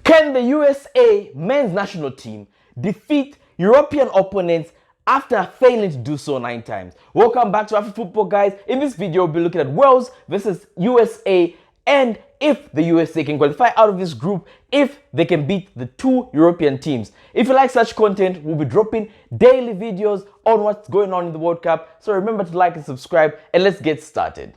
Can the USA men's national team defeat European opponents after failing to do so 9 times? Welcome back to Afrik Football, guys. In this video, we'll be looking at Wales versus USA and if the USA can qualify out of this group, if they can beat the 2 European teams. If you like such content, we'll be dropping daily videos on what's going on in the World Cup. So remember to like and subscribe, and let's get started.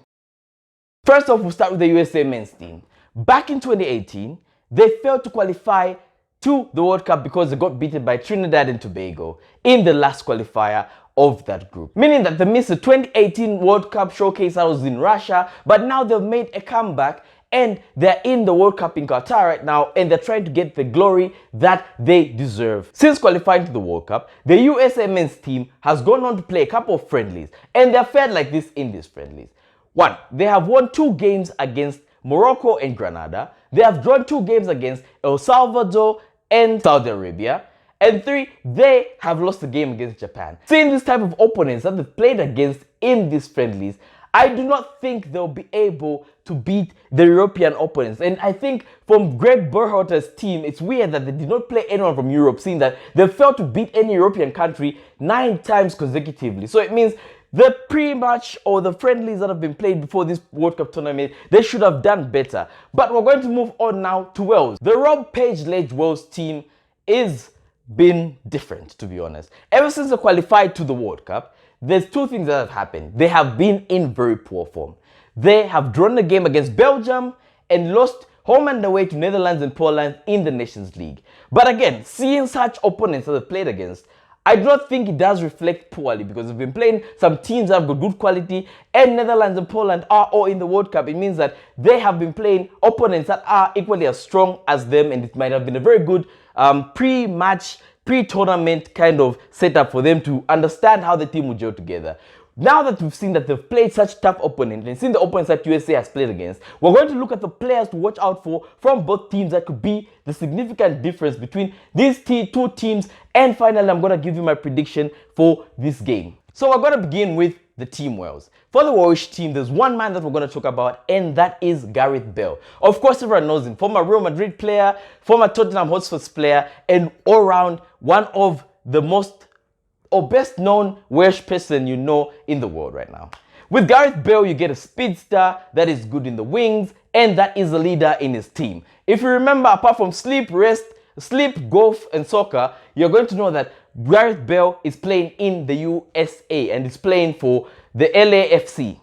First off, we'll start with the USA men's team. Back in 2018, they failed to qualify to the World Cup because they got beaten by Trinidad and Tobago in the last qualifier of that group. Meaning that they missed the 2018 World Cup showcase that was in Russia, but now they've made a comeback and they're in the World Cup in Qatar right now, and they're trying to get the glory that they deserve. Since qualifying to the World Cup, the USMNT team has gone on to play a couple of friendlies, and they're fared like this in these friendlies. 1, they have won 2 games against Morocco and Grenada. They have drawn 2 games against El Salvador and Saudi Arabia. And 3, they have lost a game against Japan. Seeing this type of opponents that they've played against in these friendlies, I do not think they'll be able to beat the European opponents. And I think from Greg Berhalter's team, it's weird that they did not play anyone from Europe, seeing that they failed to beat any European country 9 times consecutively. So it means the pre-match or the friendlies that have been played before this World Cup tournament, they should have done better. But we're going to move on now to Wales. The Rob Page-led Wales team is been different, to be honest. Ever since they qualified to the World Cup, there's 2 things that have happened. They have been in very poor form. They have drawn the game against Belgium and lost home and away to Netherlands and Poland in the Nations League. But again, seeing such opponents that they've played against, I do not think it does reflect poorly, because they've been playing some teams that have got good quality, and Netherlands and Poland are all in the World Cup. It means that they have been playing opponents that are equally as strong as them, and it might have been a very good pre-match, pre-tournament kind of setup for them to understand how the team will gel together. Now that we've seen that they've played such tough opponents and seen the opponents that USA has played against, we're going to look at the players to watch out for from both teams that could be the significant difference between these 2 teams. And finally, I'm going to give you my prediction for this game. So we're going to begin with the Team Wales. For the Welsh team, there's one man that we're going to talk about, and that is Gareth Bale. Of course, everyone knows him. Former Real Madrid player, former Tottenham Hotspur player, and all round one of the most or best known Welsh person you know in the world right now. With Gareth Bale, you get a speedster that is good in the wings and that is a leader in his team. If you remember, apart from sleep, golf, and soccer, you're going to know that Gareth Bale is playing in the USA and is playing for the LAFC.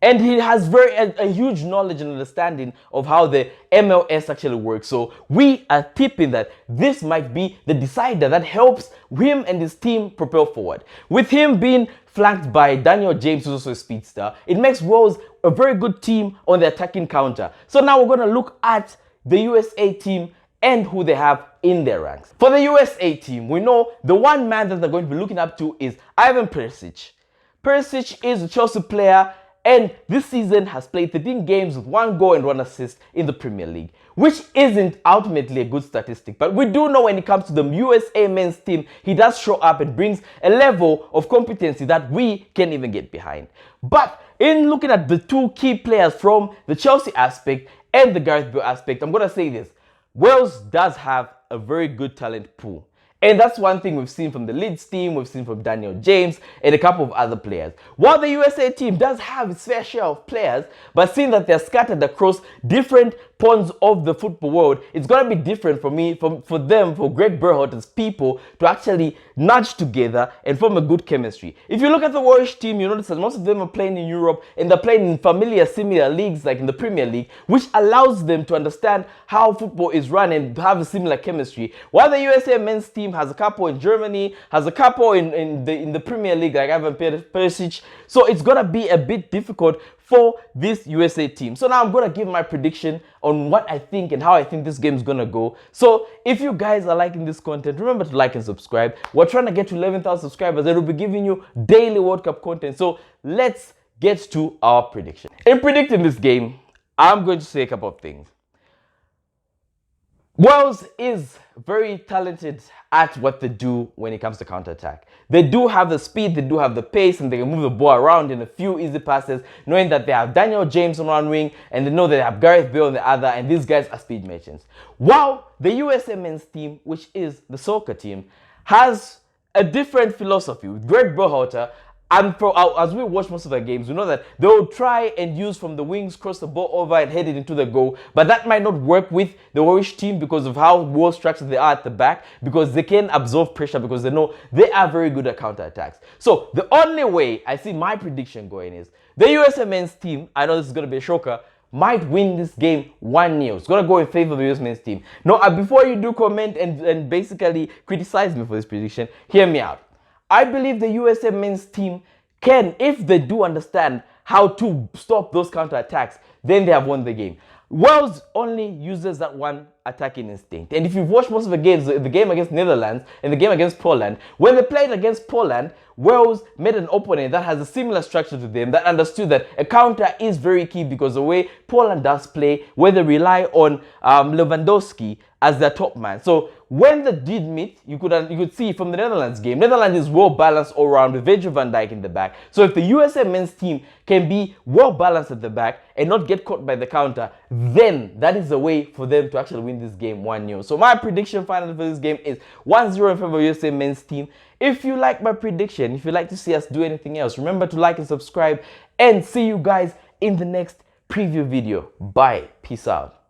And he has a huge knowledge and understanding of how the MLS actually works. So we are tipping that this might be the decider that helps him and his team propel forward. With him being flanked by Daniel James, who's also a speedster, it makes Wales a very good team on the attacking counter. So now we're going to look at the USA team and who they have in their ranks. For the USA team, we know the one man that they're going to be looking up to is Ivan Perisic. Perisic is a Chelsea player, and this season has played 13 games with 1 goal and 1 assist in the Premier League, which isn't ultimately a good statistic. But we do know when it comes to the USA men's team, he does show up and brings a level of competency that we can't even get behind. But in looking at the 2 key players from the Chelsea aspect and the Gareth Bale aspect, I'm going to say this. Wales does have a very good talent pool. And that's one thing we've seen from the Leeds team, we've seen from Daniel James and a couple of other players. While the USA team does have its fair share of players, but seeing that they're scattered across different ponds of the football world, it's going to be different for Greg Berhalter's people to actually nudge together and form a good chemistry. If you look at the Welsh team, you notice that most of them are playing in Europe and they're playing in similar leagues like in the Premier League, which allows them to understand how football is run and have a similar chemistry. While the USA men's team has a couple in Germany, has a couple in the Premier League like Ivan Perisic, so it's going to be a bit difficult for this USA team. So now I'm going to give my prediction on what I think and how I think this game is going to go. So if you guys are liking this content, remember to like and subscribe. We're trying to get to 11,000 subscribers and we'll be giving you daily World Cup content. So let's get to our prediction. In predicting this game, I'm going to say a couple of things. Wales is very talented at what they do when it comes to counter-attack. They do have the speed, they do have the pace, and they can move the ball around in a few easy passes, knowing that they have Daniel James on one wing, and they know they have Gareth Bale on the other, and these guys are speed merchants. While the USMNT team, which is the soccer team, has a different philosophy. With Greg Berhalter, and as we watch most of the games, we know that they will try and use from the wings, cross the ball over and head it into the goal. But that might not work with the Welsh team because of how well structured they are at the back, because they can absorb pressure because they know they are very good at counter-attacks. So the only way I see my prediction going is the USMN's team, I know this is going to be a shocker, might win this game 1-0. It's going to go in favor of the US men's team. Now, before you do comment and basically criticize me for this prediction, hear me out. I believe the USA men's team can, if they do understand how to stop those counter-attacks, then they have won the game. Wales only uses that one attacking instinct. And if you've watched most of the games, the game against Netherlands and the game against Poland, when they played against Poland, Wales made an opponent that has a similar structure to them, that understood that a counter is very key because the way Poland does play, where they rely on Lewandowski as their top man. So when they did meet, you could see from the Netherlands game, Netherlands is well balanced all around with Virgil van Dijk in the back. So if the USA men's team can be well balanced at the back and not get caught by the counter, then that is the way for them to actually win this game 1-0. So my prediction finally for this game is 1-0 in favor of USA men's team. If you like my prediction, if you'd like to see us do anything else, remember to like and subscribe, and see you guys in the next preview video. Bye. Peace out.